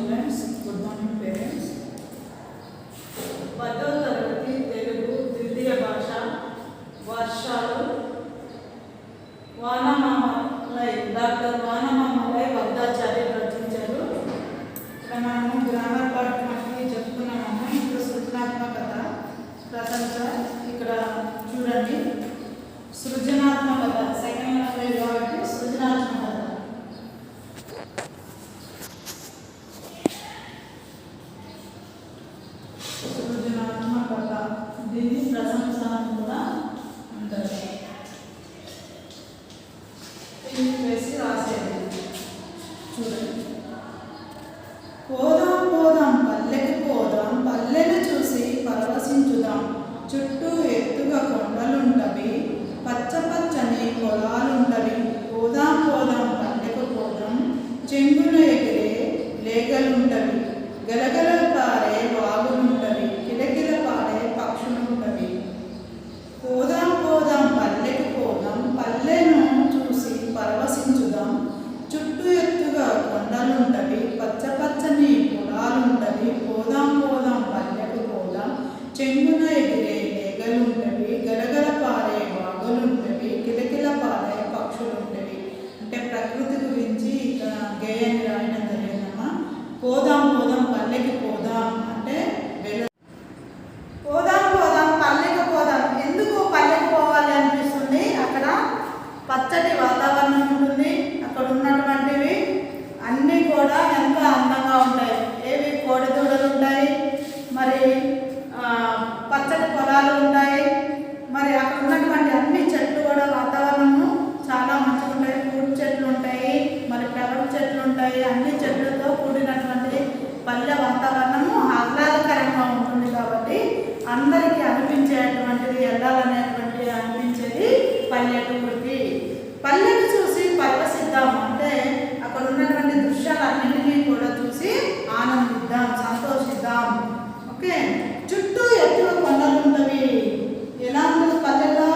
Students, good morning parents. 10వ తరగతి తెలుగు ద్వితీయ భాష వర్షాలు వానమామలై డాక్టర్ వానమామలై వద్దాచార్య రచించారు. ఇక్కడ మనము గ్రామర్ పార్ట్ మనకి చెప్తున్నాము. ఇప్పుడు సృజనాత్మకత ప్రశంస ఇక్కడ చూడండి. సృజనాత్మకత సెకండ్ లాంగ్వేజ్ కాబట్టి సృజనాత్మకత. సృజనాత్మకత దీన్ని ప్రశంస అని కూడా అంటారు. వేసి రాసేది చూడండి. పోదాం పోదాం పల్లెకి పోదాం, పల్లెను చూసి పరవశించుదాం. చుట్టూ ఎత్తుగా కొండలుంటవి, పచ్చ పచ్చని పొలాలుంటవి. పోదాం పోదాం పల్లెకు పోదాం, చెంగున ఎగిరే లేగలుంటవి, గలగల పారే వాగులుంటవి, కిలకిల పారే పక్షులుంటవి. పోదాం పోదాం పల్లెకు పోదాం, పల్లెను చూసి పరవశించుదాం. చుట్టూ ఎత్తుగా కొండలుంటవి, పచ్చ పచ్చని పొలాలుంటవి. పోదాం పోదాం పల్లెకు పోదాం, చెంగున ఎగిరే లేగలుంటవి, గలగల పారే వాగులుంటవి, కిలకిల పారే పక్షులుంటవి. అంటే ప్రకృతి గురించి ఇక్కడ గేయాన్ని రాయడం జరిగిందమ్మా. పోదాం పోదాం పల్లెకి పోదాం అంటే పోదాం పోదాం పల్లెకి పోదాం. ఎందుకు పల్లెకి పోవాలి అనిపిస్తుంది? అక్కడ పచ్చటి వాతావరణం ఉంటుంది, అక్కడ ఉన్నటువంటివి అన్నీ కూడా ఎంతో అందంగా ఉంటాయి. ఏవి కోడిదూడలు ఉంటాయి, మరి పచ్చటి పొలాలు ఉంటాయి, మరి అక్కడ ఉన్నటువంటి అన్ని చెట్లు కూడా వాతావరణము చాలా మంచిగా ఉంటాయి. ఫ్రూట్ చెట్లు ఉంటాయి, మరి ఫ్లవర్ చెట్లు ఉంటాయి. అన్ని చెట్లతో కూడినటువంటి పల్లె వాతావరణము ఆహ్లాదకరంగా ఉంటుంది. కాబట్టి అందరికీ అనిపించేటువంటిది, వెళ్ళాలనేటువంటి అనిపించేది పల్లెటూరికి. పల్లెను చూసి పరవశిద్దాం అంటే అక్కడ ఉన్నటువంటి దృశ్యాలన్నింటినీ కూడా చూసి ఆనందిద్దాం, సంతోషిద్దాం. ఓకే. చుట్టూ ఎత్తుగా కొండలు ఉంటవి. ఎలా ఉంటుంది పల్లెలో?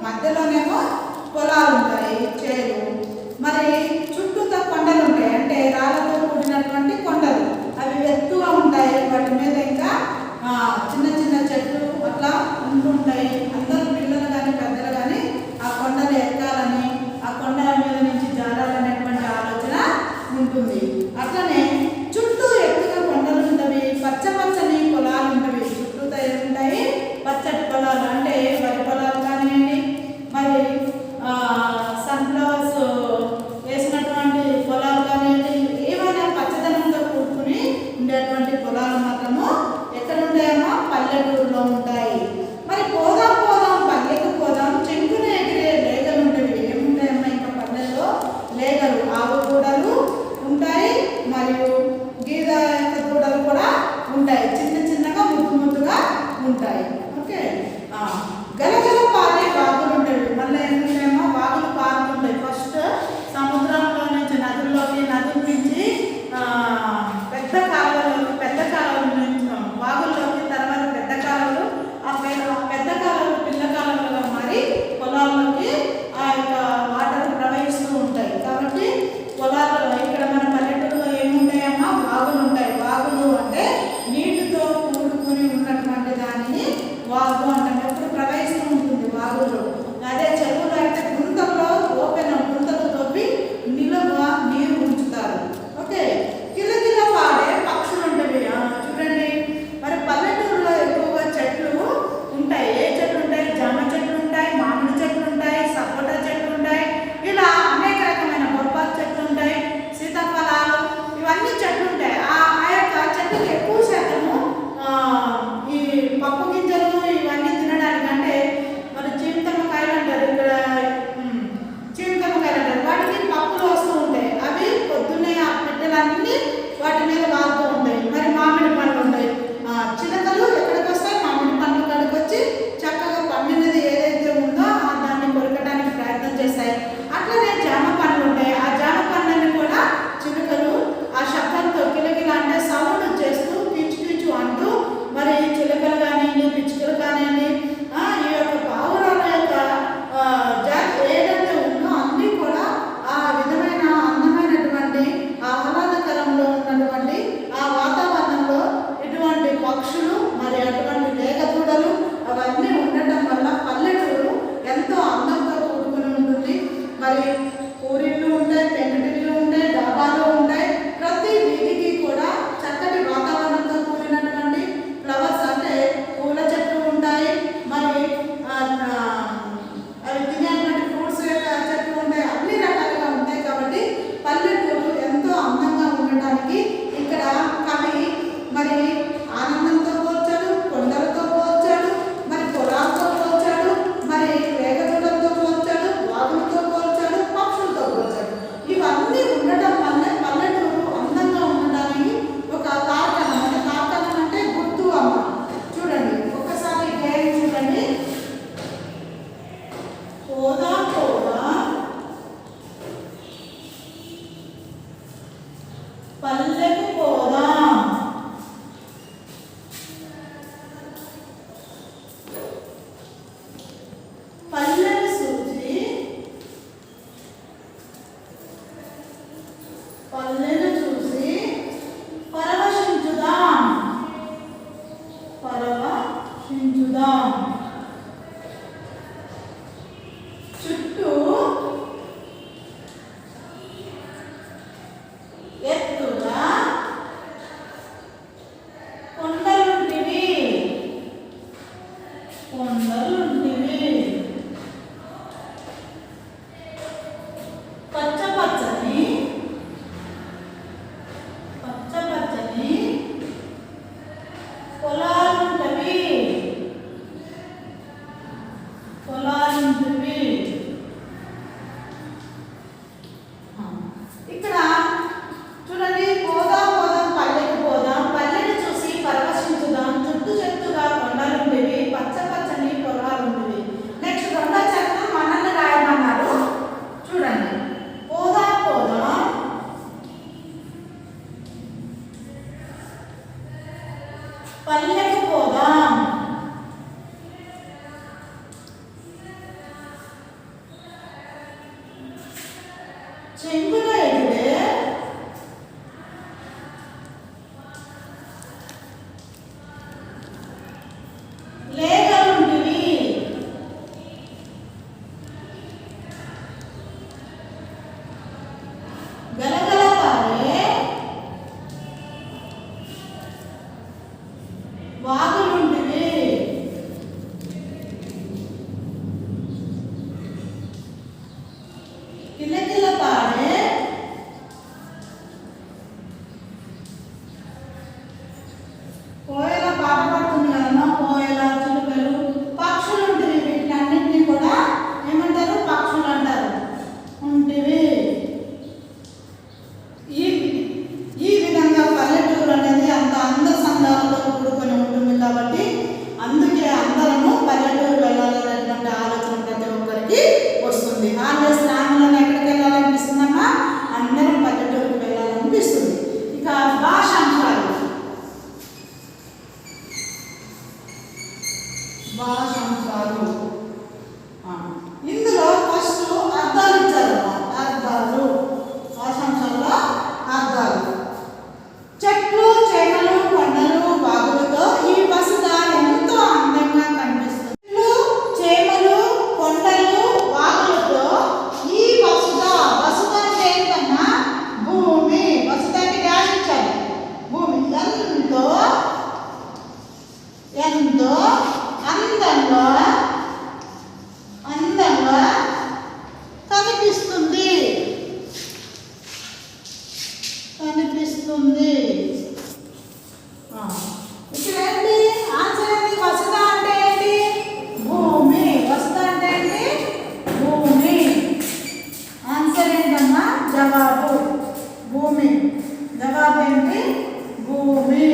మధ్యలోనేమో పొలాలు ఉంటాయి, చేలు, మరి చుట్టూతో కొండలు ఉంటాయి. అంటే రాళ్ళతో కూడినటువంటి కొండలు, అవి ఎత్తుగా ఉంటాయి. వాటి మీద ఇంకా చిన్న చిన్న చెట్లు అట్లా ఉంటుంటాయి. అందరూ పిల్లలు కానీ పెద్దలు కానీ ఆ కొండలు ఎక్కాలని, ఆ కొండల మీద నుంచి జారాలనేటువంటి ఆలోచన ఉంటుంది. అట్లనే చుట్టూ ఎత్తుగా కొండలు ఉంటవి, పచ్చ పచ్చని పొలాలు ఉంటవి. చుట్టూతో ఏముంటాయి? పచ్చటి పొలాలు, అంటే వరి పొలాలు కానివ్వండి, మరి సన్ఫ్లవర్స్ వేసినటువంటి పొలాలు కానివ్వండి, ఏమైనా పచ్చదనంతో కూడుకుని ఉండేటువంటి పొలాలు మాత్రము ఎక్కడ ఉంటాయమ్మా? పల్లెటూరులో ఉంటాయి. మరి పోదాం పోదాం పల్లెకు పోదాం, చెంగున ఎగిరే లేగలు ఉంటాయి. ఏముంటాయమ్మా ఇంకా పల్లెల్లో? లేగలు, ఆవు కూడలు ఉంటాయి, పల్లెను చూసి పరవశించుదాం. పరవశించుదాం. చుట్టూ ఎత్తుగా కొండలుంటివి. కొండలుంటివి. పచ్చపచ్చని పొలాలుంటవి. పొలాలుంటవి. ఇక్కడ చూడండి, పోదాం పోదాం పల్లెకి పోదాం, పల్లెని చూసి పరవశించుదాం, చుట్టూ చెట్టుగా కొండలుంటవి, పచ్చ పచ్చని పొలాలుంటవి. నెక్స్ట్ రెండో చరణం మనల్ని రాయమన్నారు. చూడండి, పోదాం పోదాం పల్లెకు పోదాం. చెంగున ఎదురే లేగలుంటివి. గలగల పారే వాగులుంటివి. కిలకిల పాడే కోయల పాట పాడుతుంది కదమ్మా. కోయల, చిలుకలు, పక్షులు ఉంటివి. వీటినన్నింటినీ కూడా ఏమంటారు? పక్షులు అంటారు. ఉంటివి. ఈ ఈ విధంగా పల్లెటూరు అనేది అంత సందర్భంతో కూడుకొని ఉంటుంది కాబట్టి అందుకే అందరము పల్లెటూరు వెళ్ళాలనేటువంటి ఆలోచన ప్రతి ఒక్కరికి వస్తుంది. హాలిడేస్ రాగానే ఎక్కడికి వెళ్ళాలనిపిస్తుందమ్మా? అందరం పల్లెటూరుకి వెళ్ళాలనిపిస్తుంది. ఇక భాషాంశాలు. భాషాంశాలు ఇందులో ఫస్ట్ అర్థాలు ఇచ్చారు. అర్థాలు భాషాంశాల్లో అర్థాలు. చెట్లు, చేమలు, కొండలు, వాగులతో ఈ వసుధ ఎంతో అందంగా కనిపిస్తుంది. చెట్లు, చేమలు, కొండలు, వాగులతో ఈ వసుధ. వసుధ అంటే ఏంటన్నా? భూమి. వసుధకి డాష్ ఇచ్చారు. భూమి ఎంతో ఎంతో అందంగా కనిపిస్తుంది. కనిపిస్తుంది. ఇక్కడ ఏంటి ఆన్సర్? ఏంటి? వసుధ అంటే ఏంటి? భూమి. వసుధ అంటే ఏంటి? భూమి. ఆన్సర్ ఏంటమ్మా? జవాబు భూమి. జవాబు ఏంటి? భూమి.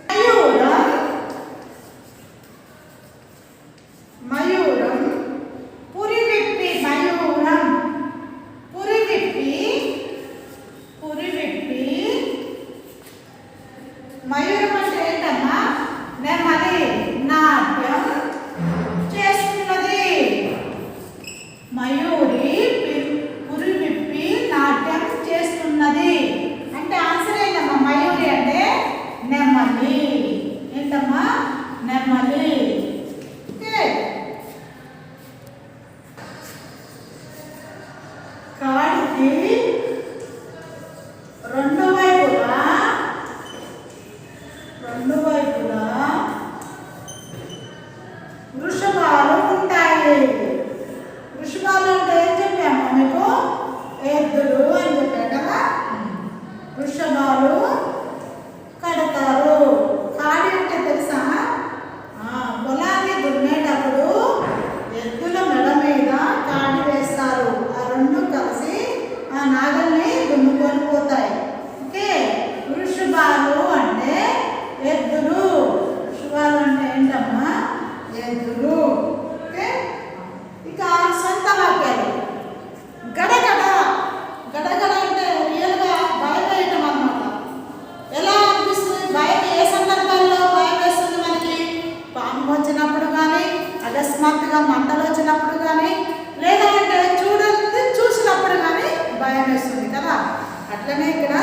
మయూరం. మయూరం పురివిప్పి. మయూరం పురివిప్పి. పురివిప్పి. మయూరం అంటే ఏంటమ్మా? నెమ్మది నాట్యం చేస్తున్నది. మయూరి పురివిప్పి నాట్యం చేస్తున్నది అంటే ఆన్సర్ ఏంటమ్మా? మయూరి అనిపిస్తుంది కదా. అట్లనే ఇక్కడ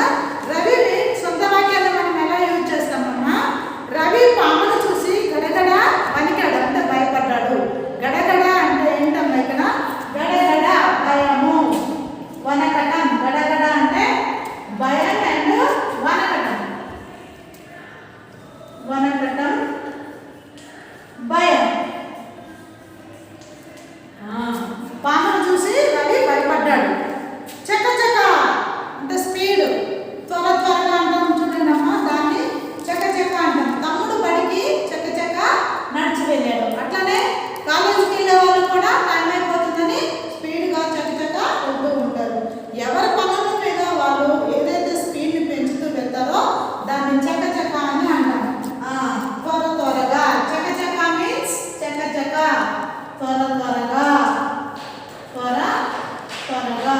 రవిని సొంత వాక్యాలు మనం ఎలా యూజ్ చేస్తామమ్మా? రవి పామును చూసి గడగడ వణికాడు, అంటే భయపడ్డాడు. గడగడ అంటే ఏంటమ్మా? ఇక్కడ గడగడ భయము, వనకటం. గడగడ అంటే భయం అండ్ వనకటం. వనకటం భయం. పామును చూసి రవి భయపడ్డాడు. చకచక అంటే స్పీడ్, త్వర త్వరగా అంటాం చూడండి అమ్మ, దాన్ని చకచక అంటాం. తమ్ముడు బడికి చకచక నడిచి వెళ్ళాడు. అట్లనే కాలేజీకి వెళ్ళే వాళ్ళు కూడా టైం అయిపోతుందని స్పీడ్గా చకచక వెళ్తూ ఉంటారు. ఎవరి పనుల మీద వాళ్ళు ఏదైతే స్పీడ్ని పెంచుతూ వెళ్తారో దాన్ని చకచక అని అంటాం. త్వర త్వరగా. చకచక మీన్స్ చకచక, త్వర త్వరగా, త్వర త్వరగా.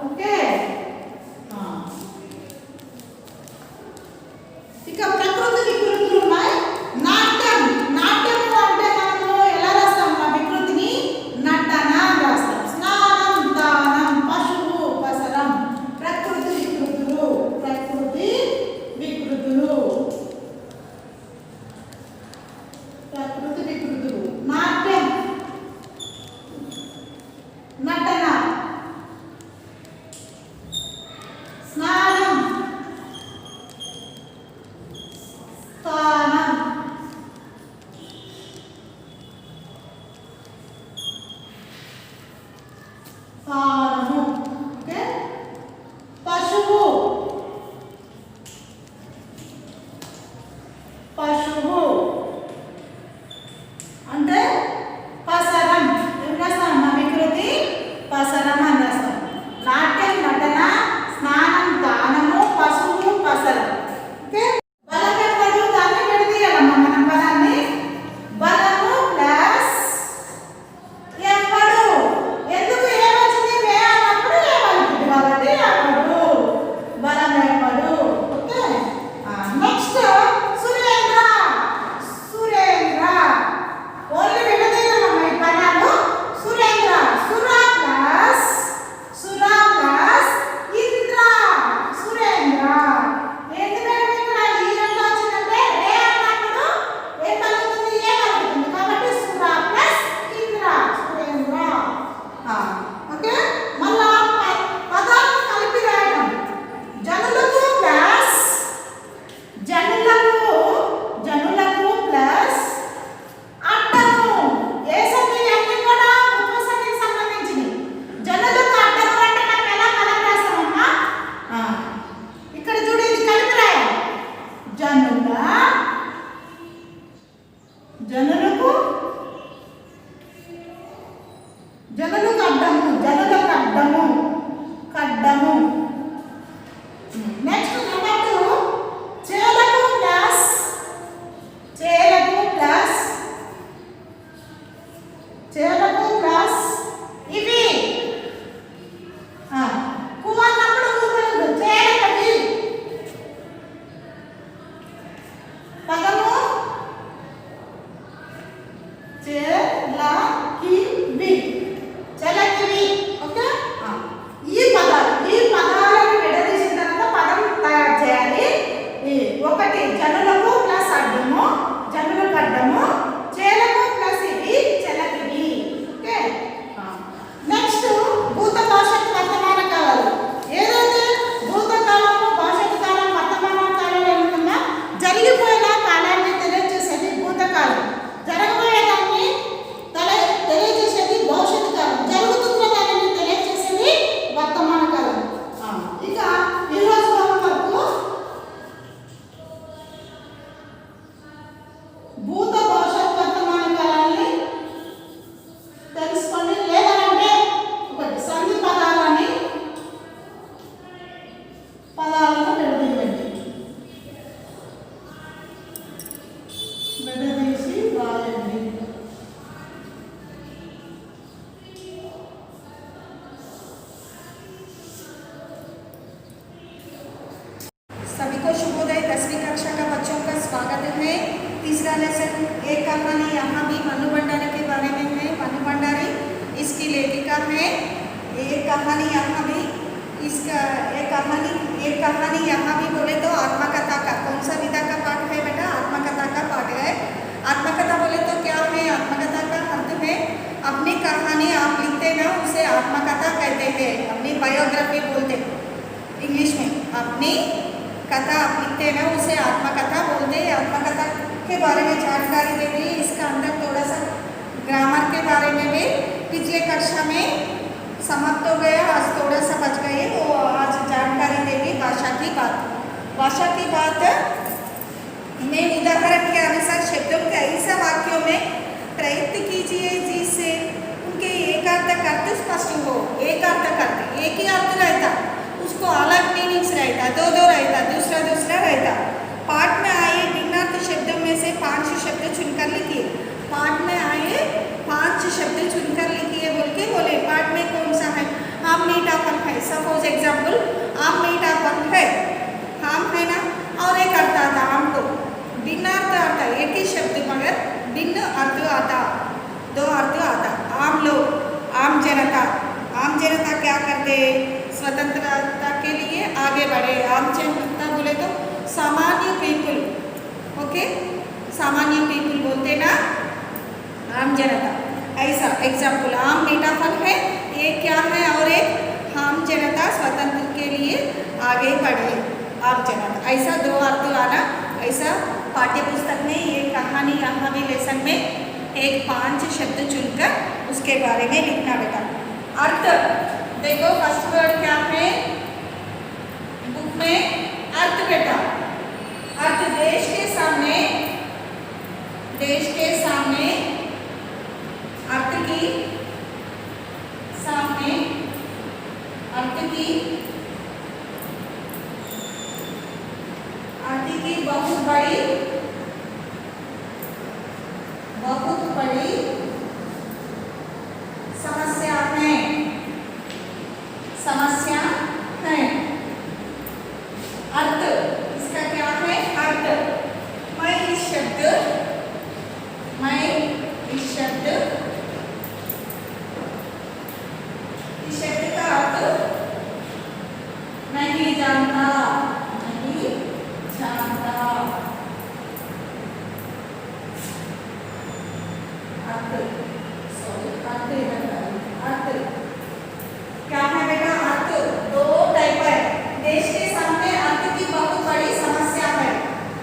ఓకే. ఇక ప్రకృతి వికృతులు ఉన్నాయి. నాట్యం. నాట్యము అంటే మనము ఎలా రాస్తాం? వికృతిని నటన రాస్తాం. స్నానం, దానం, పశువు, పసరం. ప్రకృతి వికృతులు. ప్రకృతి వికృతులు. ప్రకృతి వికృతులు. నాట్యం, నటన. స్నానం, స్థానం. స్థానము. ఓకే. పశువు. పశువు అంటే పసరం. ఏం రాస్తాం? వికృతి పసరం అని రాస్తాం. నాట్యం, నటన, స్నానం, దానము, పశువు, పసరం. ఓకే. బలం ఎప్పుడు? దాన్ని విడదీయాలమ్మా మనం బలాన్ని. బలము ప్లస్ ఎప్పుడు. ఎందుకు ఏమొచ్చింది? వే అన్నప్పుడు ఏమవుతుంది కాబట్టి ఎప్పుడు. బలం ఎప్పుడు. Okay. Next Surendra. Surendra only విడదీయాలమ్మా ఈ పదాలు. సురేంద్ర. సురా ప్లస్ ఇంద్ర. సురేంద్ర. ఏంటి మేడం ఇక్కడ ఈ రెండు వచ్చిందంటే రే అన్నప్పుడు ఏం కలుగుతుంది? ఏ కలుగుతుంది కాబట్టి సురా ప్లస్ ఇంద్ర. సురేంద్ర. ఓకే. మళ్ళా పదాలను కలిపి రాయడం. జనులకు ప్లస్ జనులకు ప్లస్ అడ్డము. ఏ సంధి? అన్ని కూడా ఉపసంధికి సంబంధించినవి. జనులకు అడ్డము అంటే మనం ఎలా పదం రాస్తామమ్మా? ఇక్కడ చూడు, ఇది కలిపి రాయాలి. జనులకు అడ్డము. జనులకు అడ్డము, కడ్డము. నెక్స్ట్ నెంబర్ 2 చేలకు ప్లస్ ఇవి. కువన్నప్పుడు ఊరుడు చేలకవి. పదము చెలకివి. చెలకివి. ఓకే. ఈ పదాలను విడదీసిన తర్వాత పదం తయారు చేయాలి. ఒకటి జనులకు ప్లస్ అడ్డము, జనులకు అడ్డము, చేలకు ప్లస్ ఇవి, చెలకివి. ఓకే. నెక్స్ట్ భూత భాషకు వర్తమాన కాలాలు. ఏదైతే భూతకాలము, భవిష్యత్తు కాలం, వర్తమాన కాలాలు ఏమన్నా జరిగిపోయిన కాలాన్ని తెలియజేసేది భూతకాలం. జరగబోయేదాన్ని తెలియజేసేది భవిష్యత్తు కాలం. జరుగుతున్న దానిని తెలియజేసేది వర్తమాన కాలం. ఇక ఈరోజు వరకు భూత భవిష్యత్ వర్తమాన కాలాన్ని తెలుసుకోండి. లేదంటే ఒకటి సంధి పదాలను విడదీసి రాయండి. सभी को शुभोदय। 10वीं कक्षा का बच्चों का स्वागत है। तीसरा लेसन एक कहानी यहाँ भी मनु भंडारी के बारे में है। मनु भंडारी इसकी लेखिका है। एक कहानी यहाँ भी इसका एक कहानी यहाँ भी बोले तो आत्मकथा का कौन सा विधा का पाठ है बेटा? आत्मकथा का पाठ है। आत्मकथा बोले तो क्या है? आत्मकथा का अर्थ है अपनी कहानी आप लिखते ना उसे आत्मकथा कहते हैं। अपनी बायोग्राफी बोलते इंग्लिश में। अपनी कथा आप लिखते ना उसे आत्मकथा बोलते। आत्मकथा के बारे में जानकारी दे दी। इसका अंदर थोड़ा सा ग्रामर के बारे में भी पिछले कक्षा में समाप्त हो गया। आज थोड़ा सा बच गए वो आज जानकारी देगी। भाषा की बात में उदाहरण के अनुसार शब्दों के ऐसा वाक्यों में प्रयत्न कीजिए जिससे उनके एकार्थक अर्थ स्पष्ट हो। एकार्थक अर्थ एक ही अर्थ रहता, उसको अलग मीनिंग्स रहता, दो रहता, दूसरा रहता। पाठ में आए भिन्नार्थ शब्दों में से 5 शब्द चुनकर लिखिए। पाठ में आए 5 शब्द चुनकर लिखिए बोल के बोले। पाठ में कौन सा है? आम मीठा फल है। सपोज एग्जाम्पल आम मीठा फल है, आम है ना, और एक अर्थ आता आम को, भिन्न अर्थ आता, एक ही शब्द मगर भिन्न अर्थ आता, 2 अर्थ आता। आम लोग, आम जनता क्या करते? स्वतंत्रता के लिए आगे बढ़े। आम जनता बोले तो सामान्य पीपल, ओके, सामान्य पीपल बोलते ना आम जनता। ऐसा एग्जाम्पल आम मीठा फल है, ये क्या है, और एक आम जनता स्वतंत्र के लिए आगे बढ़े, आम जनता। ऐसा 2 अर्थ आना। ऐसा पाठ्य पुस्तक में ये कहानी यहाँ भी लेसन में एक 5 शब्द चुनकर उसके बारे में लिखना बेटा। अर्थ देखो फर्स्ट वर्ड क्या है बुक में? अर्थ बेटा। अर्थ देश के सामने अर्थ की बहुत बड़ी समस्या है। अर्थ इसका क्या है? अर्थ मैं इस शब्द का अर्थ नहीं जानता। क्या है बेटा? अर्थ 2 टाइप है। देश के सामने अर्थ की बहुत बड़ी समस्या है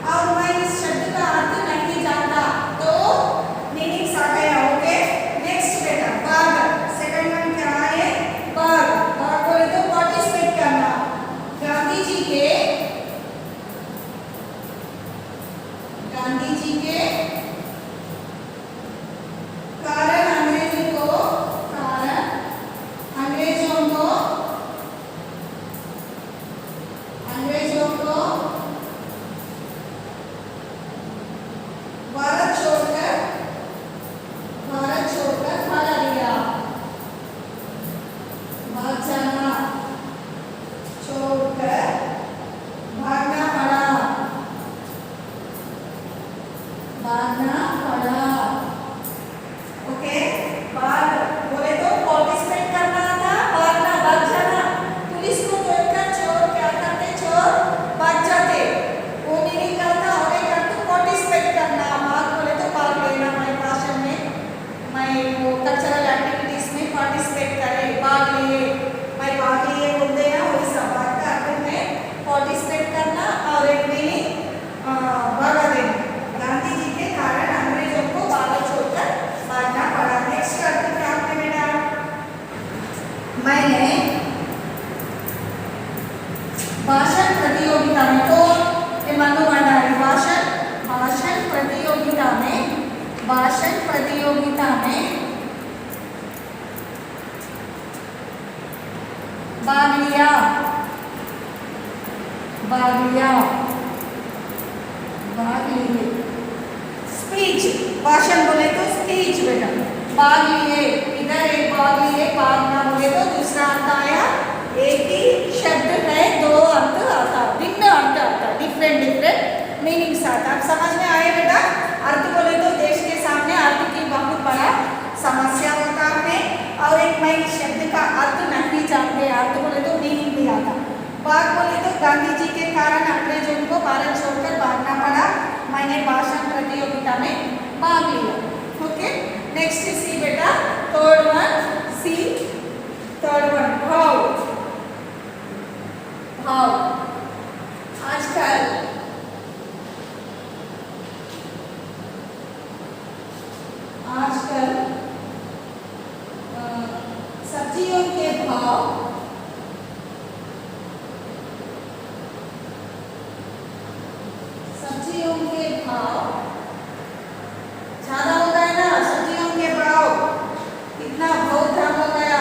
और मैं इस शब्द का अर्थ नहीं जानता, तो मीनिंग्स आ गया। ओके, नेक्स्ट बेटा बाग। सेकंड वन क्या है? बाग बोले तो पार्टिसिपेट करना। गांधी जी के कारण अंग्रेजों को भारत छोड़कर भागा दिया। भाग जाना, छोड़कर भागना पड़ा। ओके, भाग बोले तो पार्टिसिपेट करना था, भागना, भाग जाना। पुलिस को देखकर चोर क्या करते? चोर भाग जाते। वो मीनिंग करता और एक अर्थ पार्टिसिपेट करना। भाग बोले तो भाग लेना। मैं भाषण में मैं वो कल्चरल एक्टिविटीज में पार्टिसिपेट करे, भाग लिए, मैं भाग लिए बोलते हैं। वैसा भाग का अर्थ है पार्टिसिपेट करना और एक मीनिंग भागा देना। गांधी जी के कारण अंग्रेजों को भारत छोड़कर भागना पड़ा। नेक्स्ट अर्थ क्या है बेटा? मैंने भाषण प्रतियोगिता में तो ये मानो भंडारी भाषण प्रतियोगिता में भाग लिया। स्पीच, भाषण बोले तो स्पीच बेटा। भाग लिए, इधर एक भाग लिए, भागना बोले तो दूसरा अर्थ आया। एक ही शब्द है, 2 अर्थ आता, भिन्न अर्थ आता, डिफरेंट मीनिंग्स आता। अब समझ में आए बेटा? अर्थ बोले तो देश के सामने अर्थ की बहुत बड़ा समस्या होता है और एक मैं शब्द का अर्थ नहीं जानते। अर्थ बोले तो मीनिंग भी आता। गांधी जी के कारण अंग्रेजों को भारत छोड़कर भागना पड़ा। मैंने भाषण प्रतियोगिता में भाग लिया। ओके, नेक्स्ट सी बेटा, थर्ड वन सी, थर्ड वन भाव। भाव आजकल सब्जियों के भाव ज्यादा हो गए ना। सब्जियों के भाव कितना बहुत दाम हो गया।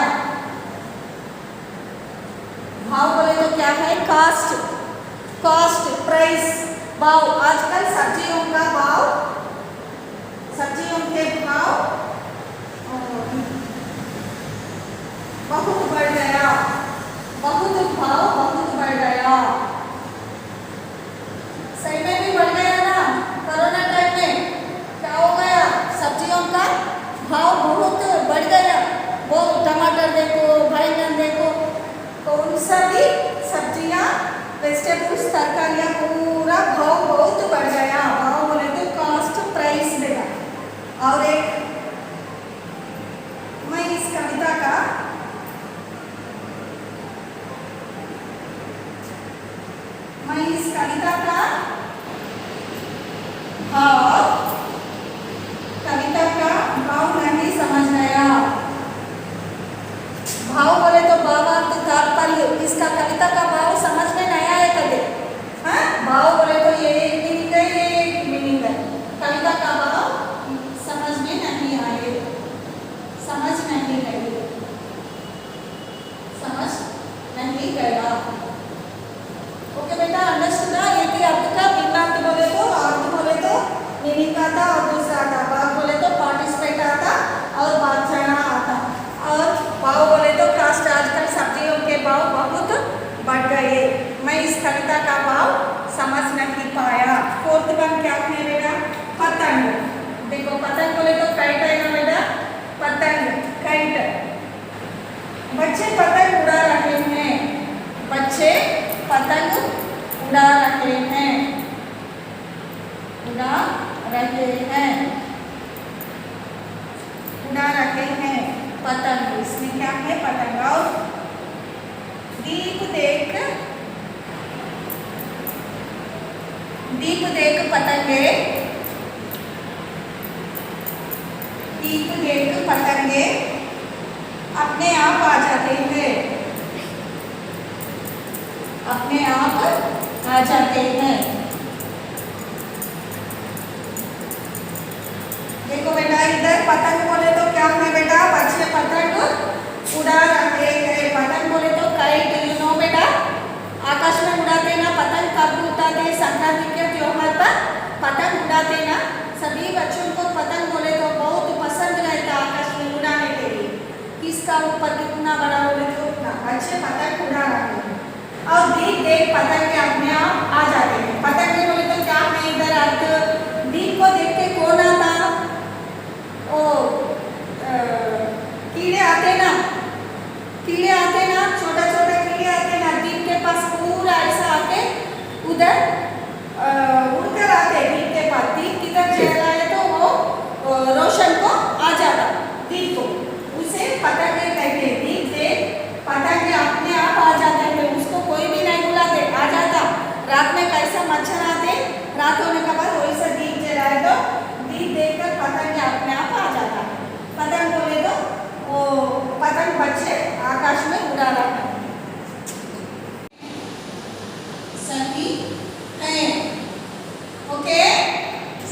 भाव बोले तो क्या है? कॉस्ट, कॉस्ट प्राइस भाव। आजकल सब्जियों का भाव, सब्जियों के भाव बहुत बढ़ गया। बहुत भाव बहुत बढ़ गया। सही में भी बढ़ गया ना। कोरोना टाइम में क्या हो गया? सब्जियों का भाव बहुत बढ़ गया। वो टमाटर देखो, बैंगन देखो, कौन सा भी सब्जियां, वेजिटेबल्स, तरकारियां, पूरा भाव बहुत बढ़ गया। भाव बोले तो कॉस्ट प्राइस देगा। और एक मैं इस कविता का भाव नहीं समझ गया। भाव बोले तो भावार्थ, तात्पर्य, इसका कविता का भाव समझ में नहीं आया कभी। हाँ, भाव बोले तो ये एक मीनिंग है, ये एक मीनिंग है। कविता का भाव समझ में नहीं आए, समझ नहीं गई, समझ नहीं गया। ओके बेटा, अंडरस्टूड। ये थी आपका भिन्नार्थ बोले तो, अर्थ बोले तो मीनिंग आता और दूसरा आता। भाग बोले तो पार्टिसिपेट आता और बादशाह आता। और भाव बोले तो कास्ट। आजकल सब्जियों के भाव बहुत बढ़ गए। मैं इस कविता का भाव समझ नहीं पाया। फोर्थ वन क्या है बेटा? पतंग। देखो पतंग बोले तो काइट है ना बेटा, पतंग काइट। बच्चे पतंग उड़ा रहे हैं, बच्चे पतंग उड़ा रहे हैं, उड़ा रहे हैं, उड़ा रहे हैं पतंग। इसमें क्या है? पतंग। और दीप देख, दीप देख पतंगे, दीप देख पतंगे अपने आप आ जाते हैं, अपने आप आ जाते हैं। देखो बेटा, इधर पतंग बोले तो क्या है बेटा? बच्चे पतंग उड़ा रहे हैं। पतंग बोले तो काइट, यू नो बेटा, आकाश में उड़ाते ना। पतंग कब उड़ाते? संक्रांति के त्योहार पर पतंग उड़ाते ना। सभी बच्चों को पतंग बोले तो बहुत पसंद रहता आकाश में उड़ाने के लिए। किसका ऊपर कितना बड़ा बोले तो उतना। बच्चे पतंग उड़ा रहे हैं। और दीप देख पतंग के अपने आप आ जाते हैं। पतंग बोले तो क्या है? इधर अर्थ, दीप को देख के कौन आता? ओ कीड़े आते ना, कीड़े आते ना, छोटा छोटा कीड़े आते ना। दीप के पास पूरा ऐसा आके उधर उड़कर आते दीप के पास। दीप किधर चला है तो वो रोशन को आ जाता, दीप को। उसे पतंग कहते हैं। दीप देख पतंग अपने आप आ जाते हैं, उसको कोई भी नहीं बुलाते, आ जाता। रात में कैसा मच्छर आते, रात होने के बाद वैसा दीप जलाए तो दीप देखकर पतंग अपने आप आ जाता। पतंग बोले तो वो पतंग बच्चे आकाश में उड़ा रहा है। सही है। ओके,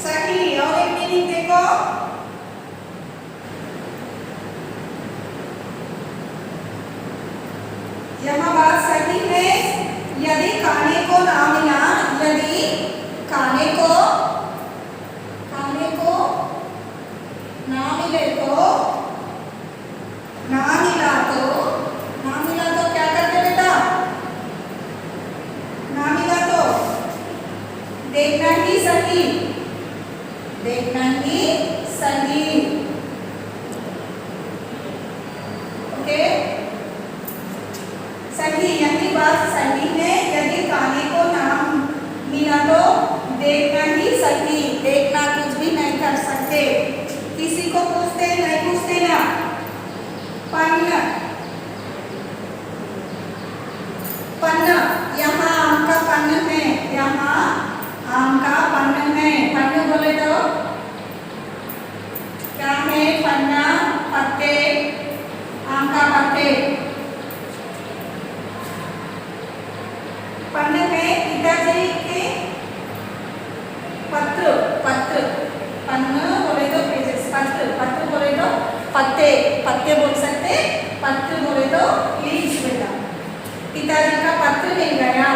सही। और एक मीनिंग देखो, यहाँ बात सही है। यदि खाने को ना मिला, यदि खाने को ना मिले तो, ना मिला तो क्या करते बेटा? ना मिला तो देखना ही सही, देखना ही सही। ओके, सही। यही बात सही है। यदि तो लीव्स बेटा। पिताजी का पत्र मिल गया,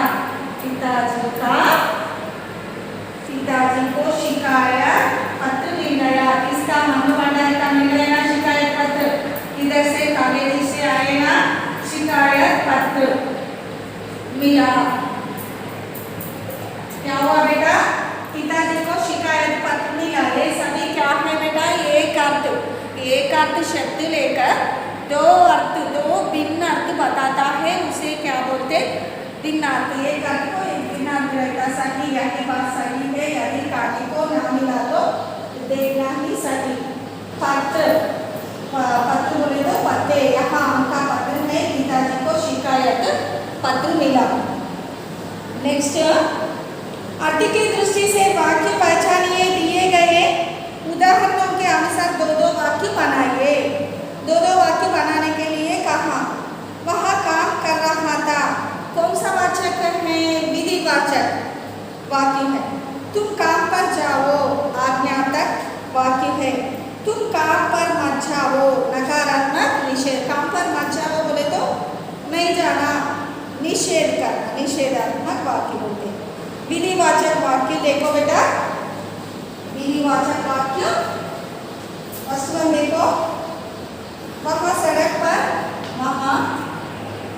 पिताजी को शिकायत पत्र मिल गया। किसका? मनु भंडारी का मिल गया ना शिकायत पत्र। इधर से कावेरी से आएगा शिकायत पत्र मिला। क्या हुआ बेटा? पिताजी को शिकायत पत्र मिला। ये सभी क्या है बेटा? एक अर्थ शब्द लेकर दो भिन्न अर्थ बताता है, उसे क्या बोलते? भिन्न अर्थ। एक अर्थ को एक भिन्न अर्थ रहता। सही, यही बात सही है, यदि काटी को ना मिला तो देखना ही सही। पत्र बोले तो पत्ते, यहाँ उनका पत्र है, पिताजी को शिकायत पत्र मिला। नेक्स्ट, अर्थ की दृष्टि से वाक्य पहचानिए। दिए गए उदाहरणों के अनुसार दो वाक्य बनाइए। दो वाक्य बनाने के लिए कहा। वह काम कर रहा था, कौन सा वाचक है? विधिवाचक वाक्य है। तुम काम पर जाओ, आज्ञार्थक वाक्य है। तुम काम पर मत जाओ, नकारात्मक निषेध। काम पर मत जाओ बोले तो नहीं जाना, निषेध करना, निषेधात्मक वाक्य बोलते हैं। विधिवाचक वाक्य देखो बेटा, विधिवाचक वाक्य फर्स्ट वन देखो। वहाँ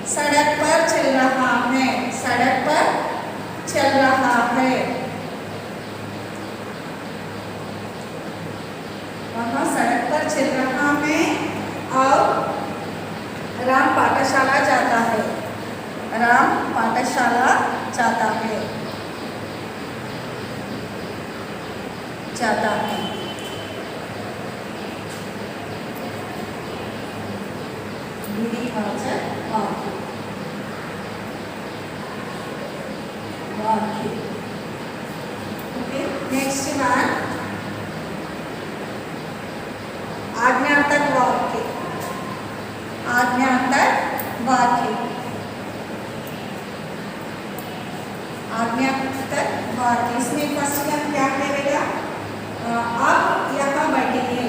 सड़क पर चल रहा है, सड़क पर चल रहा है। वहाँ सड़क पर चल रहा है और राम पाठशाला जाता है। राम पाठशाला जाता है। विधिवाचक वाक्य। ओके, नेक्स्ट वन आज्ञार्थक वाक्य। आज्ञार्थक वाक्य इसमें फर्स्ट वन क्या है बेटा? आप यहाँ बैठिए,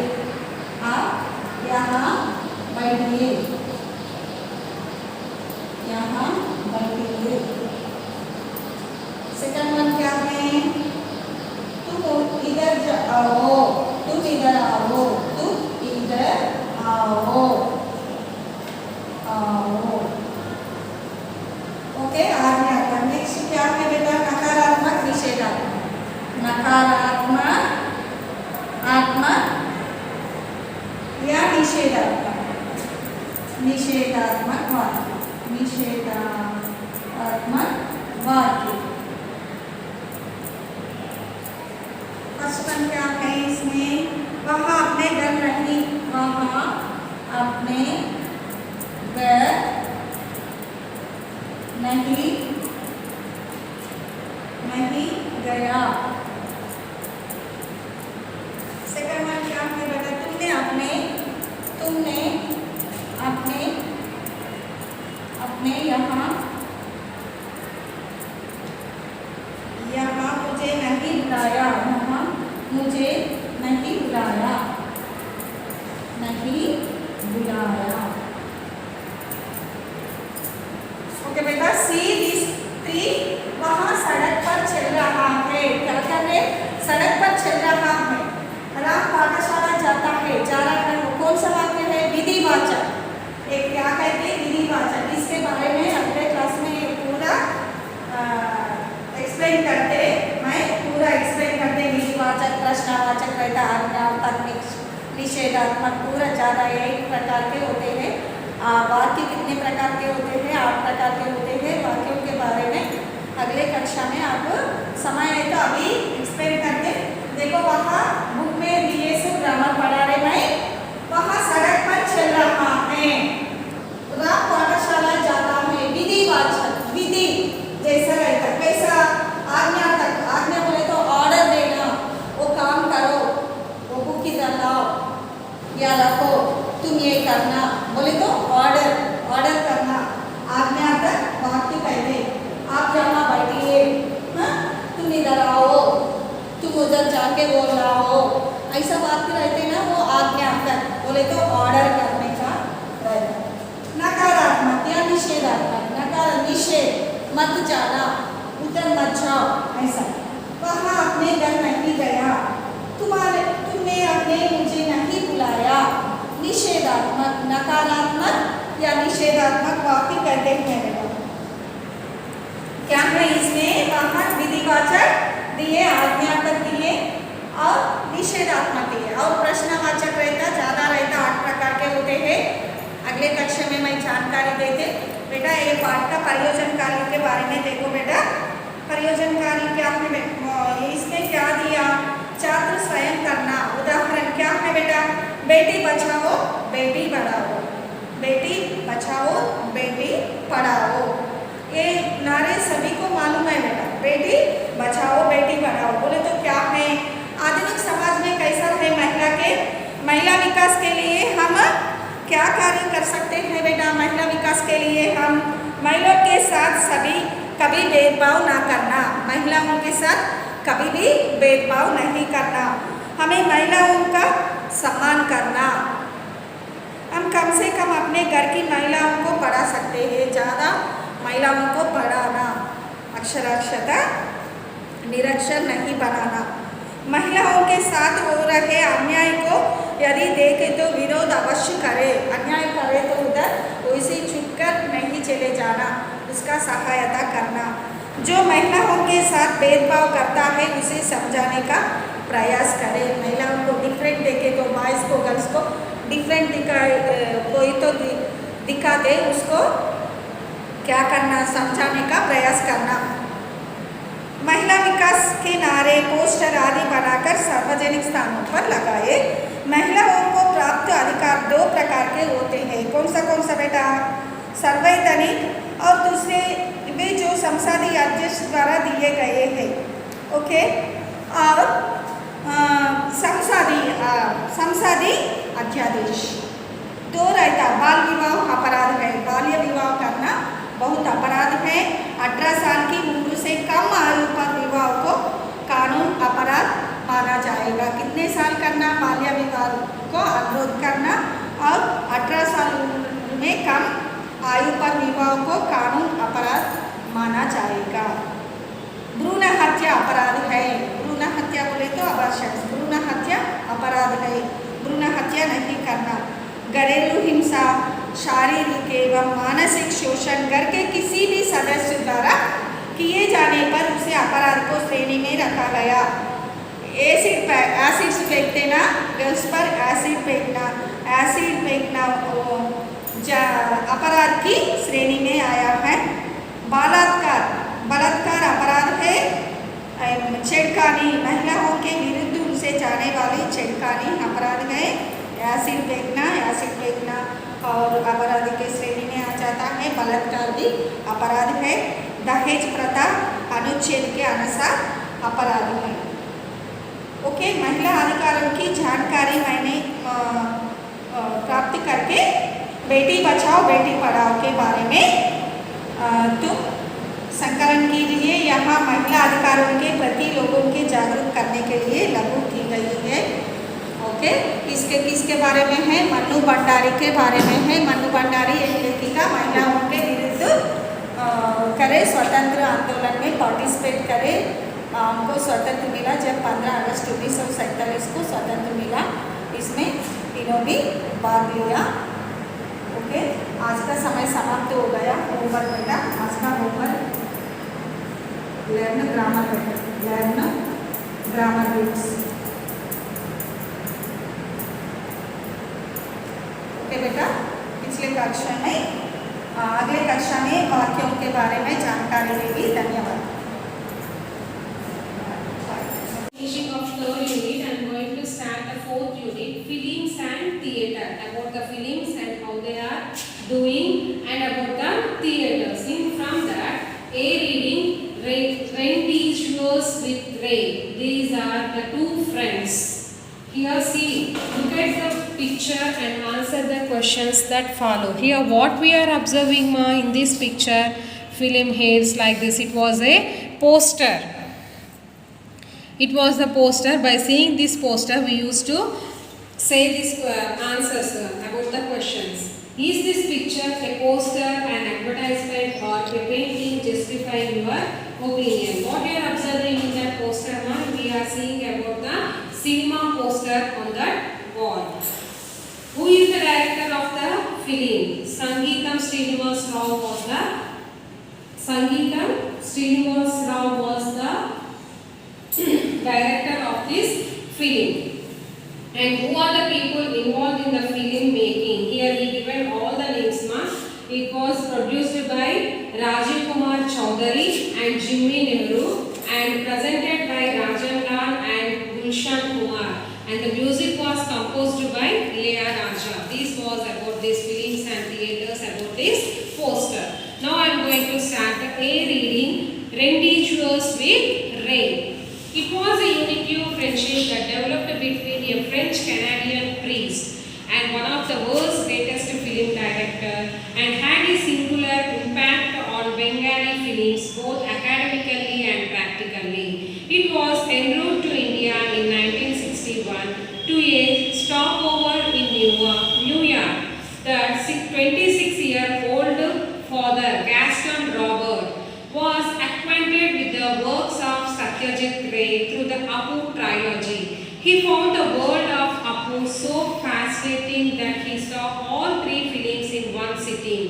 आप यहाँ बैठिए, यहाँ बैठिए। सेकंड वन क्या है? तुम इधर आओ, तुम इधर आओ, तुम इधर आओ, ओके। आज्ञार्थक। नेक्स्ट क्या है बेटा? नकारात्मक निषेधात्मक। नकारात्मक या निषेधात्मक वाक्य। फर्स्ट वन क्या है इसमें? वहाँ अपने घर नहीं, वहाँ अपने घर नहीं गया। सेकंड वन क्या है बेटा? तुमने अपने यहाँ मुझे नहीं बुलाया, मुझे नहीं बुलाया। ओके बेटा, सी दिस थ्री। वहाँ सड़क पर चल रहा है, क्या कर रहे? सड़क पर चल रहा है। राम पाठशाला जाता है, जा रहा है। कौन सा वाक्य है? विधिवाचक। एक क्या कहते हैं? विधिवाचक। इसके बारे में अगले क्लास में पूरा एक्सप्लेन करते, विधिवाचक, प्रश्नवाचक रहता, आज्ञार्थक, निषेधात्मक, पूरा ज़्यादा 8 प्रकार के होते हैं। वाक्य कितने प्रकार के होते हैं? 8 प्रकार के होते हैं। वाक्यों के बारे में अगले कक्षा में आप समय है तो अभी एक्सप्लेन करते। देखो वहाँ बुक में दिए से ग्रामर पढ़ा रहे मैं। वहाँ सड़क पर चल रहा है, राम पाठशाला जाता है। विधिवाचक, विधि जैसा रहता। कैसा? आज्ञार्थक। आज्ञा बोले तो ऑर्डर देना, वो काम करो, वो बुक इधर लाओ या रखो, तुम ये करना बोले तो ऑर्डर करना। आज्ञार्थक वाक्य पहले, आप यहाँ बैठिए, तुम इधर आओ, तुम उधर जाके वो लाओ, ऐसा वाक्य रहते ना, वो आज्ञार्थक बोले तो ऑर्डर करने का रहता। नकारात्मक निषेधात्मक, नकार निषेध, मत जाना, उधर मत जाओ, ऐसा। वहाँ अपने घर नहीं गया, तुमने अपने मुझे नहीं बुलाया। निषेधात्मक, नकारात्मक या निषेधात्मक वाक्य कहते हैं। क्या है इसमें? वहाँ विधिवाचक दिए, आज्ञापन दिए और निषेधात्मक दिए और प्रश्नवाचक रहता, ज़्यादा रहता, 8 प्रकार के होते हैं। अगले कक्षा में मैं जानकारी देते। बेटा ये पाठ का प्रयोजन कार्य के बारे में देखो। बेटा प्रयोजन कार्य क्या है? इसमें क्या दिया? छात्र स्वयं करना। उदाहरण क्या है बेटा? बेटी बचाओ बेटी पढ़ाओ, बेटी बचाओ बेटी पढ़ाओ। ये नारे सभी को मालूम है बेटा। बेटी बचाओ बेटी पढ़ाओ बोले तो क्या है? आधुनिक समाज में कैसा है महिला विकास के लिए हम क्या कार्य कर सकते हैं बेटा? महिला विकास के लिए हम महिलाओं के साथ कभी भेदभाव ना करना, महिलाओं के साथ कभी भी भेदभाव नहीं करना, हमें महिलाओं का सम्मान करना। हम कम से कम अपने घर की महिलाओं को पढ़ा सकते हैं, ज़्यादा महिलाओं को पढ़ाना, अक्षरास्यता निरक्षर नहीं बनाना। महिलाओं के साथ हो रहे अन्याय को यदि देखे तो विरोध अवश्य करे, अन्याय करे तो उधर वैसे छुपकर नहीं चले जाना, उसका सहायता करना। जो महिलाओं के साथ भेदभाव करता है उसे समझाने का प्रयास करे। महिलाओं को डिफरेंट देखे तो बॉयज़ को गर्ल्स को डिफरेंट कोई तो दिखा दे, उसको क्या करना? समझाने का प्रयास करना। महिला विकास के नारे, पोस्टर आदि बनाकर सार्वजनिक स्थानों पर लगाए। महिलाओं को प्राप्त अधिकार 2 प्रकार के होते हैं। कौन सा बेटा? संवैधानिक और दूसरे वे जो संसदीय अध्यक्ष द्वारा दिए गए हैं। ओके, और संसदीय अध्यादेश 2 रहता। बाल विवाह अपराध है, बाल्य विवाह करना बहुत अपराध है। 18 साल की उम्र से कम आयु पर विवाह को कानून अपराध माना जाएगा। कितने साल करना? बाल्य विवाह को अनुरोध करना और 18 साल उम्र में कम आयु पर विवाह को कानून अपराध माना जाएगा। भ्रूण हत्या अपराध है। भ्रूण हत्या बोले तो अबॉर्शन, भ्रूण हत्या अपराध है, भ्रूण हत्या नहीं करना। घरेलू हिंसा, शारीरिक एवं मानसिक शोषण घर के किसी भी सदस्य द्वारा किए जाने पर उसे अपराध को श्रेणी में रखा गया। एसिड फेंकते ना, गर्ल्स पर एसिड फेंकना अपराध की श्रेणी में आया है। बलात्कार अपराध है। छेड़खानी, महिलाओं के विरुद्ध उनसे जाने वाली छेड़खानी अपराध है। एसिड फेंकना और अपराध के श्रेणी में आ जाता है। बलात्कार भी अपराध है। दहेज प्रथा अनुच्छेद के अनुसार अपराध है। ओके, महिला अधिकारों की जानकारी मैंने प्राप्त करके बेटी बचाओ बेटी पढ़ाओ के बारे में तुम संकलन कीजिए। यहाँ महिला अधिकारों के प्रति लोगों के जागरूक करने के लिए लागू की गई है। ओके, किसके बारे में है? मन्नू भंडारी के बारे में है। मन्नू भंडारी एक लेखिका, महिलाओं के विरुद्ध करे, स्वतंत्र आंदोलन में पार्टिसिपेट करे। उनको स्वतंत्र मिला जब 15 अगस्त 1947 को स्वतंत्र मिला। इसमें तीनों भी भाग लिया। ओके, आज का समय समाप्त हो गया। होमवर्क बेटा, आज का homework learn grammar rules. Okay बेटा, पिछले कक्षा में अगले कक्षा में वाक्यों के बारे में जानकारी देगी। धन्यवाद। Finishing of 3rd unit, I am going to start the 4th unit, films and theatre, about the films and how they are doing and about the theatres. From that, A reading, Rentiers with Ray. These are the 2 friends. Here see, look at the picture and answer the questions that follow. Here what we are observing in this picture, film heads like this. It was a poster. It was the poster. By seeing this poster, we used to say these answers about the questions. Is this picture a poster, an advertisement, or a painting justifying your opinion? What you are observing in that poster, we are seeing about the cinema poster on that wall. Who is the director of the film? Sangeetam Srinivas Rao was the director of this film. And who are the people involved in the film making? Here he given all the names. It was produced by Rajiv Kumar Chaudhary and Jimmy Nehru and presented by Rajan Lal and Gulshan Kumar. And the music was composed by Leah Raja. This was about these films and theatres, about this poster. Now I am going to start a reading Rendezvous with Rain. It was a unique friendship that developed between a French-Canadian priest and one of the world's greatest film director and had a singular impact on Bengali films both academically and practically. It was en route to India in 1961 to a stopover in New York. The 26-year-old father, Gaston Robert, was acquainted with the works of Satyajit Ray through the Apu trilogy. He found the world of Apu so fascinating that he saw all 3 films in one sitting,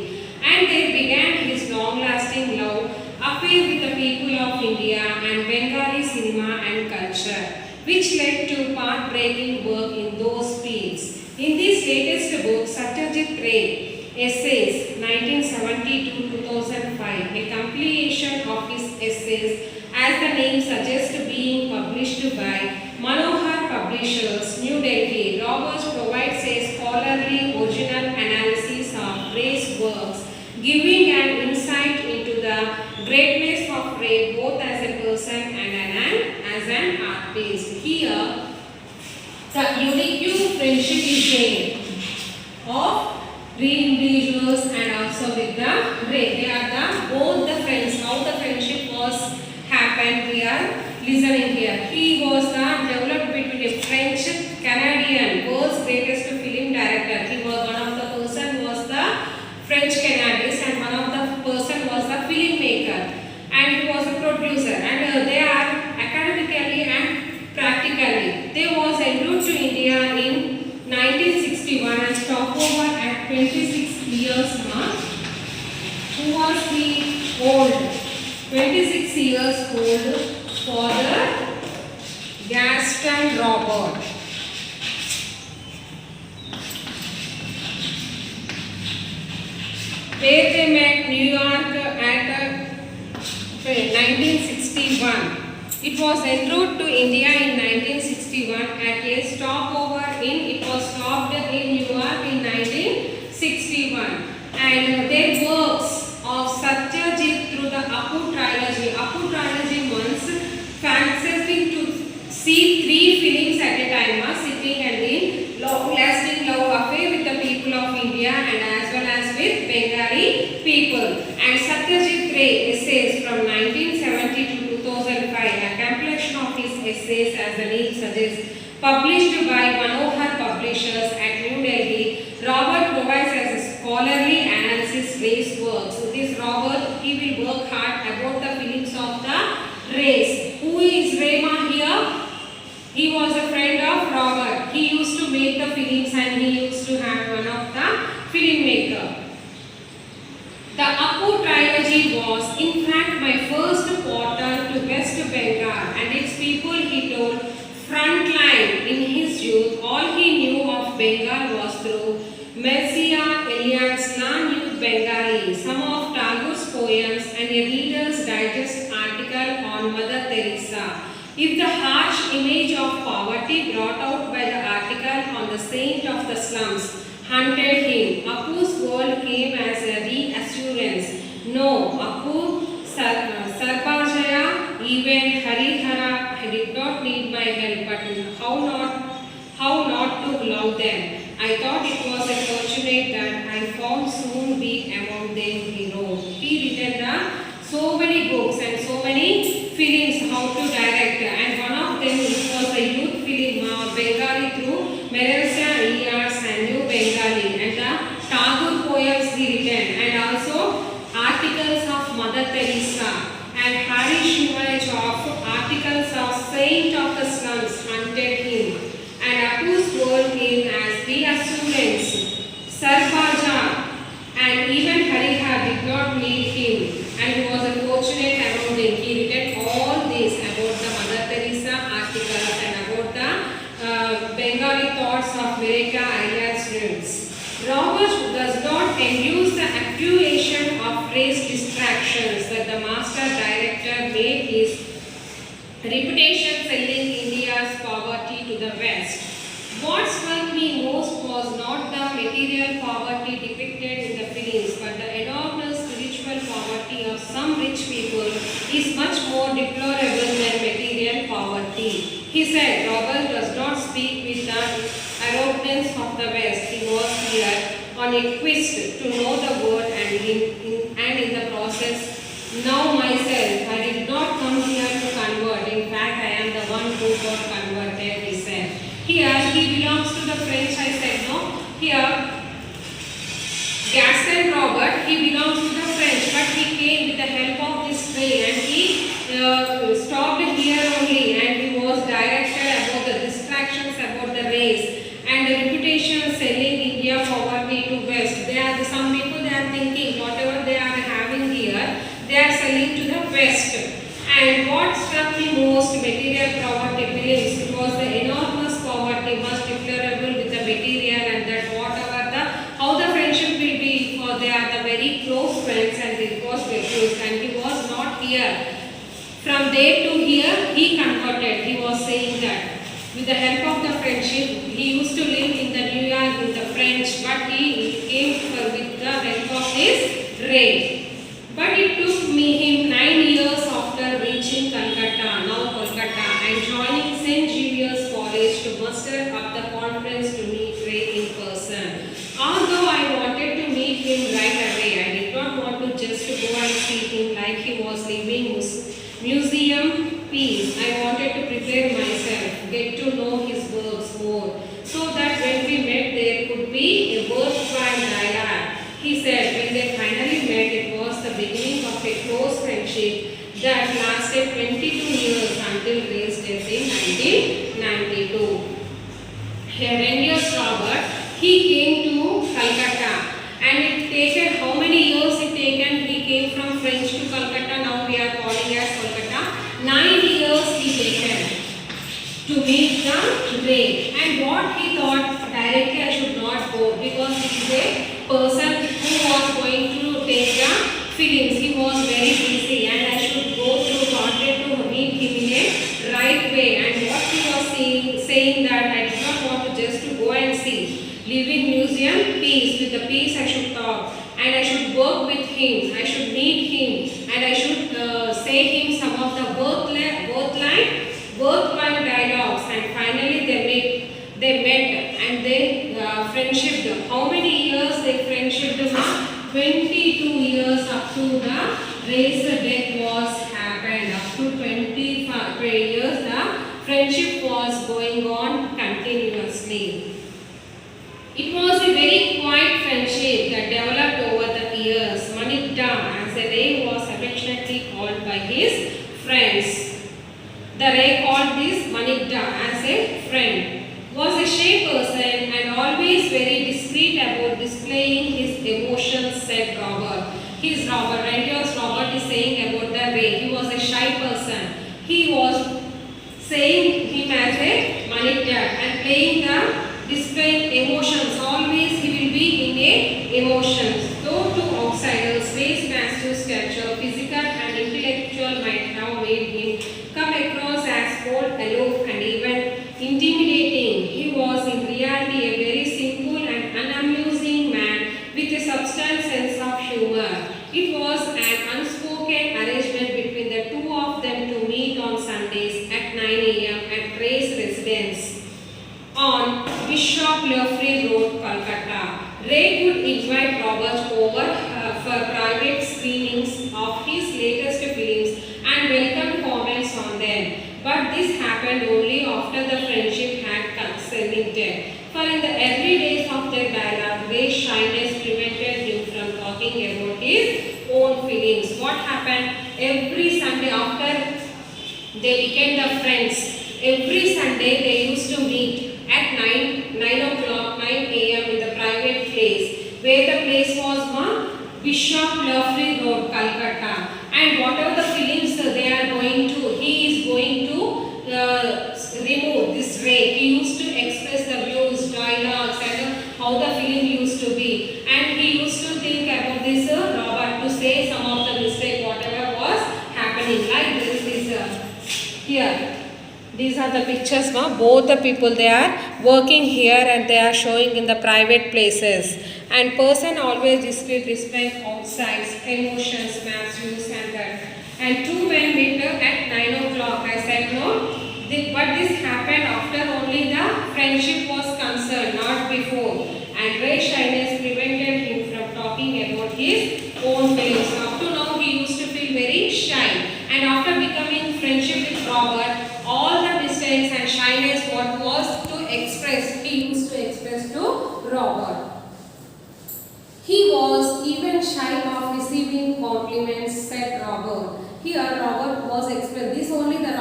and there began his long-lasting love affair with the people of India and Bengali cinema and culture, which led to path-breaking work in those fields. In this latest book, Satyajit Ray Essays 1970-2005, a compilation of his essays, as the name suggests, being published by Manohar Publishers, New Delhi. Robert provides a scholarly original analysis of Ray's works, giving an insight into the greatness of Ray both as a person and as an artist. Here, the unique friendship is there of Rendezvous and also with the Ray. They are both the friends. How the friendship was happened, we are listening here. He was developed between a French-Canadian, world's greatest film director. He was one of the person was the French-Canadian and one of the person was the filmmaker. And he was a producer. And they are academically and practically. They was en route to India in 1961 and stopover at 26 years mark. Who was he old? 26 years old for the Gaston Robert. Where they met New York at 1961. It was en route to India in 1961 at a stopover it was stopped in New York in 1961. And their works of Satyajit through the Apu trilogy. Apu trilogy means fantasizing to see 3 films at a time, sitting and in long-lasting love affair with the people of India and as well as with Bengali people. And Satyajit Ray Essays from 1970 to 2005, a compilation of his essays, as the name suggests, published by Manohar Publishers at New Delhi. Robert provides as a scholarly analysis Ray's works. So this Robert, he will work hard about the films of the Rays. Who is Rayma here? He was a friend of Robert. He used to make the films and he used to have one of the filmmaker. The Apu trilogy was in fact my first portal to West Bengal and its people, he told Frontline. In his youth, all he knew of Bengal was through Mircea Eliad's non-youth Bengali, some of Tagore's poems and a Reader's Digest article on Mother Teresa. If the harsh image of poverty brought out by the article on the saint of the slums haunted him, Apu's world came as a reassurance. No, Apu, Sarbajaya, even Harihara did not need my help, but how not to love them. I thought it was a fortunate that I found soon be among them, he wrote. He written so many books and so many films how to direct, and one of them was a youth film Bengali through Mircea Eliad's and New Bengali, and the Tagore corresponding. He written all this about the Mother Teresa articles and about the Bengali thoughts of Vivekananda Iyer students. Robert does not induce the accusation of race distractions that the master director made his reputation selling India's poverty to the West. What struck me most was not the material poverty depicted in the films, but the enormous spiritual poverty of some rich people is much more deplorable than material poverty. He said, Robert does not speak with the arrogance of the West. He was here on a quest to know the world and in the process now myself. I did not come here to convert. In fact, I am the one who got converted, he said. Here, he belongs to the French, I said, no. Here, Gaston Robert, he belongs to the French, but he came with the help of this train and he stopped here only and he was directed about the distractions about the race and the reputation selling India poverty to West. Some people they are thinking whatever they are having here, they are selling to the West. And what struck me most, material poverty films, it was the enormous poverty, much deplorable with the material and that whatever how the friendship will be, for they are the very close friends and it was refused and he was not here. From there to here, he converted, he was saying that. With the help of the friendship, he used to live in the New York with the French, but he came with the help of his race. But it took him 9 years after reaching Calcutta, now Kolkata, and joining St. Xavier's College to muster up the confidence to meet Ray in person. Although I wanted to meet him right away, I did not want to just go and see him like he was leaving museum piece. I wanted to prepare myself, get to know his works more, so that when we met there could be a worthwhile dialogue. He said when they finally met, it was the beginning of a close friendship that lasted 22 years until Ray's death in 1992. Horrendous Robert, he came to Calcutta and it taken, how many years it taken? He came from French to Calcutta, now we are calling as Kolkata. 9 years he taken to meet the Ray. And what he thought, directly I should not go because he is a person who was going to take the films. He was very busy and I should go through, wanted to meet him in a right way. And what he was saying that I did not want to just to go and see. Living museum, peace. With the peace I should talk and I should work with him. I should meet him and I should say him some of the worthwhile dialogues. And finally they met and they friendship. How many years they friendship? 22 years up to the Ray's death was happened. Up to 25 years the friendship was going on continuously. It was a very quiet friendship that developed over the years. Manikda, as a Ray was affectionately called by his friends. The Ray called this Manikda as a friend. Was a shy person and always very discreet about displaying his emotions, said Robert. Randios Robert is saying about the Ray. He was a shy person. He was saying him as a Manikda and displaying emotions. Always he will be in a emotions. Though to outsiders, Ray's massive stature, physical and intellectual might have made him come across as cold, aloof and even intimidating. He was in reality a very simple and unamusing man with a subtle sense of humor. It was an unspoken arrangement between the two of them to meet on Sundays at 9 a.m. at Ray's residence on Bishop Lefrey Road, Calcutta. Ray would invite Robert over for private screenings of his latest films and welcome comments on them. But this happened only after the friendship had consolidated. For in the early days of their dialogue, Ray's shyness prevented him from talking about his own feelings. What happened? Every Sunday after they became the friends, every Sunday they used to meet at 9 o'clock, 9 a.m. in the private place, where the place was Bishop Lefrey Road, Calcutta. And whatever the films here. These are the pictures, ma. Both the people, they are working here and they are showing in the private places. And person always display outside, emotions, values and that. And two men met at 9 o'clock. I said no. But this happened after only the friendship was concerned, not before. And Ray shyness prevented him from talking about his own feelings. Up to now, he used to feel very shy. And after becoming friendship with Robert, all the mistakes and shyness what was to express, he used to express to Robert. He was even shy of receiving compliments, said Robert. Here Robert was expressing, this only the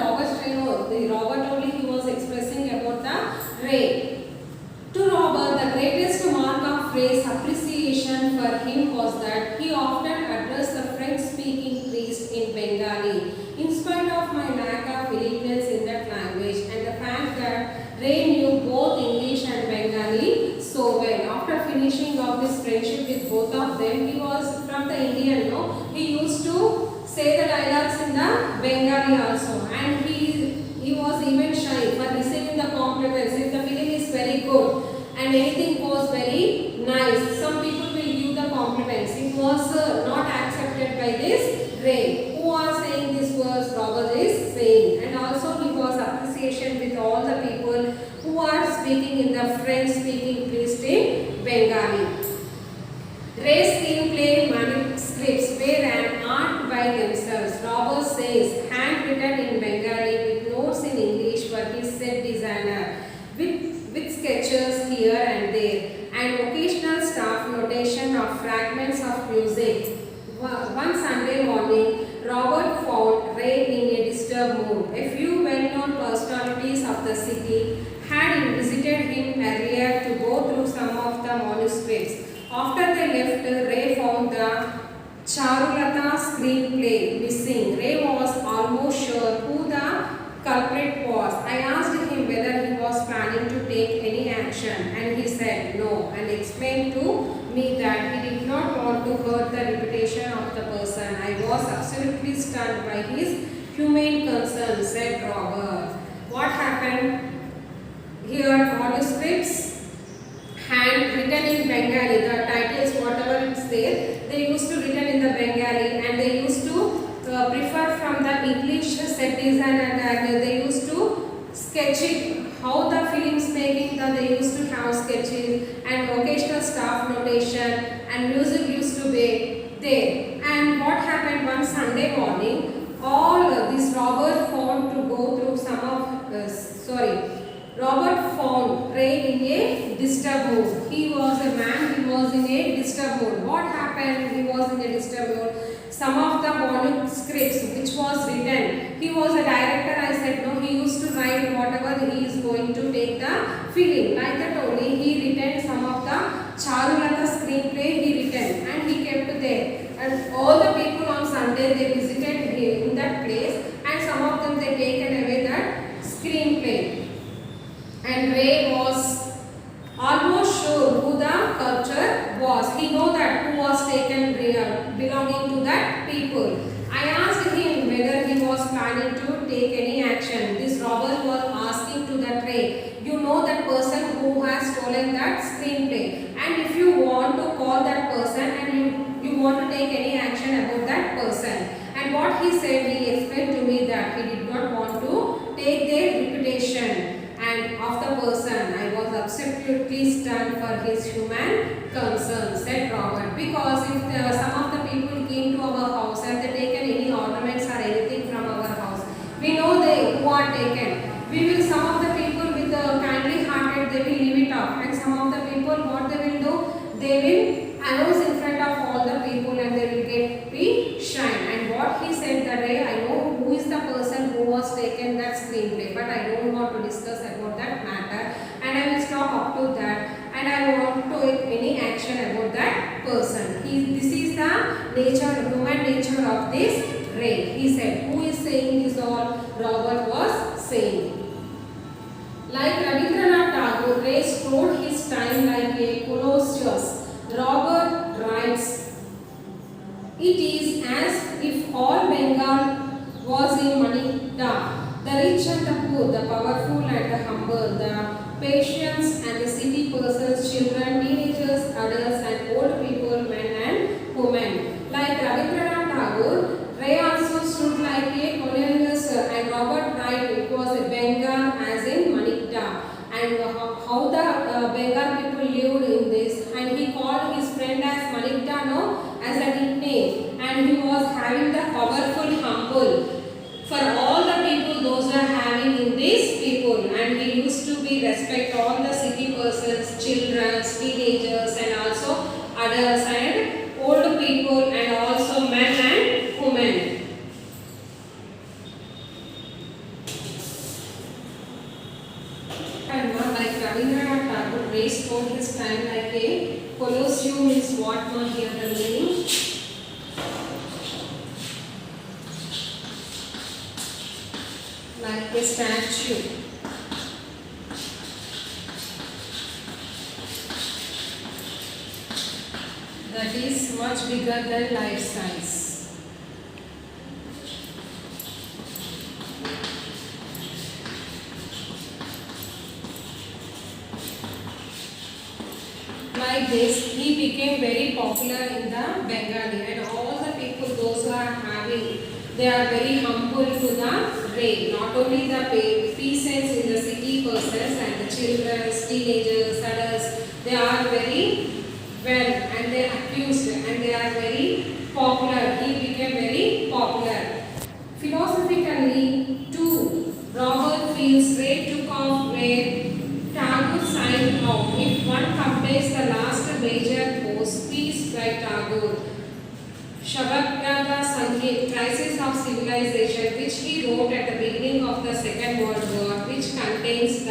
Robert only he was expressing about the Ray. To Robert, the greatest mark of Ray's appreciation for him was that he often addressed the French-speaking priest in Bengali. In spite of my lack of willingness in that language and the fact that Ray knew both English and Bengali so well. After finishing off this friendship with both of them, he was from the Indian, no? He used to say the dialogues in the Bengali also, and he was even shy for receiving the compliments. If the film is very good and anything was very nice, some people will give the compliments. It was not accepted by this Ray. Who are saying this words? Robert is saying, and also he was appreciation with all the people who are speaking in the French-speaking priest in Bengali. Ray's screenplay manuscripts were an art by themselves. Robert says, handwritten in Bengali with notes in English for his set designer, with sketches here and there, and occasional staff notation of fragments of music. One Sunday morning, Robert found Ray in a disturbed mood. A few well-known personalities of the city had visited him earlier to go through some of the manuscripts. After they left, Ray found the Charulata screenplay missing. Ray was almost sure who the culprit was. I asked him whether he was planning to take any action, and he said no, and explained to me that he did not want to hurt the reputation of the person. I was absolutely stunned by his humane concern, said Robert. What happened? Here, manuscripts handwritten in Bengali, the titles, whatever it's there, they used to written in the Bengali, and they used to prefer from the English set design, and they used to sketch it, how the films making, they used to have sketches and occasional staff notation, and music used to be there. And what happened one Sunday morning, all this Robert found to go through some of, Robert found Ray in a disturbed mood. He was a man, he was in a disturbed mood. What happened? He was in a disturbed mood. Some of the manuscripts which was written, he was a director, I said no, he used to write whatever he is going to take the film. Like that only, he written some of the Charulata screenplay he written, and he kept there. And all the people on Sunday, they visited him in that place, and some of them they taken away that screenplay. And Ray was almost sure who the culprit was. He know that who was taken belonging to that people. I asked him whether he was planning to take any action. This Robert was asking to that Ray, you know that person who has stolen that screenplay, and if you want to call that person and you want to take any action about that person. And what he said, he explained to me that he did not want to take their reputation and of the person. I was absolutely stunned for his human concern, said Robert, because if some of the people came to our house and they taken any ornaments or anything from our house, we know they who are taken. We will, some of the people with the kindly hearted, they will leave it off, and some of the people, what they will do, they will announce in front of all the people, and they will be shine. And what he said that day, I know who is the person who was taken that screenplay, but I don't want to discuss about that matter, and I will stop up to that, and I want to take any action about that person. This is the nature, human nature of this Ray. He said, who is saying this all? Robert was saying. Like Rabindranath Tagore, Ray strode his time like a Colossus. Robert writes, it is as if all Bengal was in Manikda. The rich and the poor, the powerful and the humble, the patients and the city persons, children, teenagers, adults and old people, men and women. Like Rabindranath Tagore, Ray also stood like a Cornelius and Robert Wright, it was a Bengal as in Manikda. And how the Bengal people lived in this, and he called his friend as Manikda no, as a nickname, and he was having the powerful humble for all the people those are having in these people, and he used to be respect all the city persons, children, teenagers and also adults and old people and also men and women. And like Rabindranath Tagore raised for his time like a colosseum is what ma here the meaning. Like a statue. That is much bigger than life size. Like this, he became very popular in the Bengali, and all the people those who are having, they are very humble to the Ray. Not only the peasants in the city persons and the children, teenagers, adults, they are very well and they are accused and they are very popular. He became very popular. Philosophically, too, Robert feels Ray took off where Tagore signed out. If one compares the last major post, Peace by Tagore, Shabakada Sangeet, Crisis of Civilization, which he wrote at the beginning of the Second World War, which contains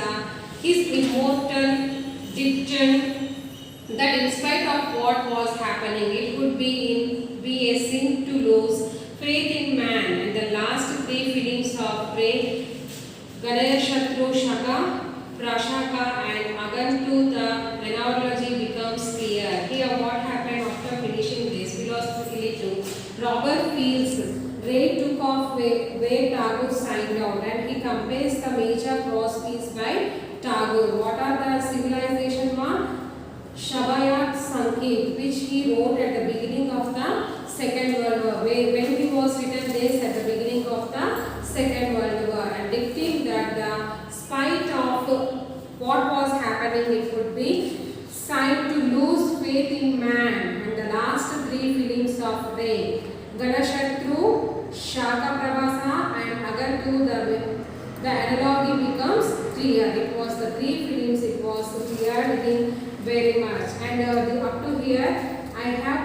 his immortal dictum that in spite of what was happening, it would be a sin to lose faith in man. And the last three feelings of Ray, Ganayashatru Shaka, Prashaka and Agantu, the analogy becomes clear. Here what happened after finishing this philosophically too. Robert feels Ray took off where Tagore signed out, and he compares the major prose piece by Tagore. What are the civilization ma? Shabayat Sankeet, which he wrote at the beginning of the Second World War. When he was written this at the beginning of the Second World War, and dictating that the spite of what was happening, it would be sign to lose faith in man. And the last three feelings of Ray, Ganashatru, Shaka Pravasa and Agantu, the analogy becomes clear. It was the three feelings, it was clear very much. And up to here I have